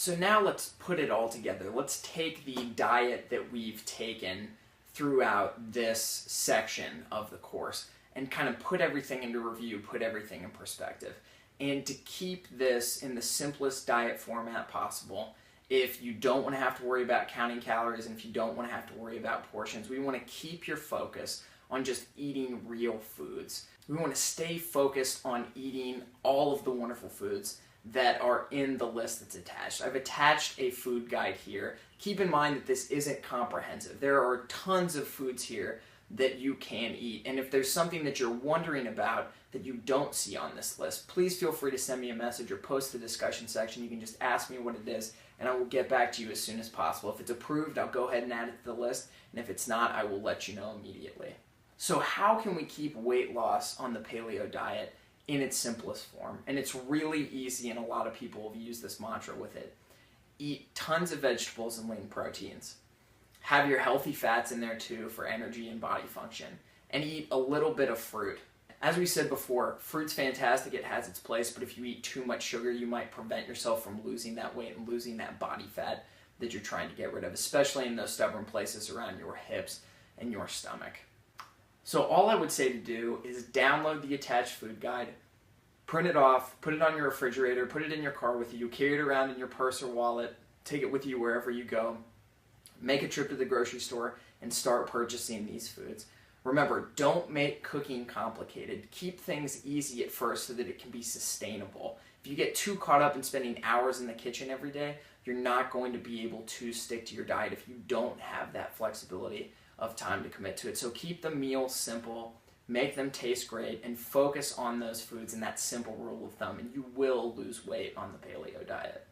So now let's put it all together. Let's take the diet that we've taken throughout this section of the course and kind of put everything into review, put everything in perspective. And to keep this in the simplest diet format possible, if you don't want to have to worry about counting calories and if you don't want to have to worry about portions, we want to keep your focus on just eating real foods. We want to stay focused on eating all of the wonderful foods that are in the list that's attached. I've attached a food guide here. Keep in mind that this isn't comprehensive. There are tons of foods here that you can eat. And if there's something that you're wondering about that you don't see on this list, please feel free to send me a message or post the discussion section. You can just ask me what it is and I will get back to you as soon as possible. If it's approved, I'll go ahead and add it to the list. And if it's not, I will let you know immediately. So how can we keep weight loss on the paleo diet in its simplest form? And it's really easy, and a lot of people have used this mantra with it. Eat tons of vegetables and lean proteins. Have your healthy fats in there too for energy and body function. And eat a little bit of fruit. As we said before, fruit's fantastic, it has its place, but if you eat too much sugar, you might prevent yourself from losing that weight and losing that body fat that you're trying to get rid of, especially in those stubborn places around your hips and your stomach. So all I would say to do is download the attached food guide, print it off, put it on your refrigerator, put it in your car with you, carry it around in your purse or wallet, take it with you wherever you go, make a trip to the grocery store, and start purchasing these foods. Remember, don't make cooking complicated. Keep things easy at first so that it can be sustainable. If you get too caught up in spending hours in the kitchen every day, you're not going to be able to stick to your diet if you don't have that flexibility of time to commit to it. So keep the meals simple, make them taste great, and focus on those foods and that simple rule of thumb, and you will lose weight on the paleo diet.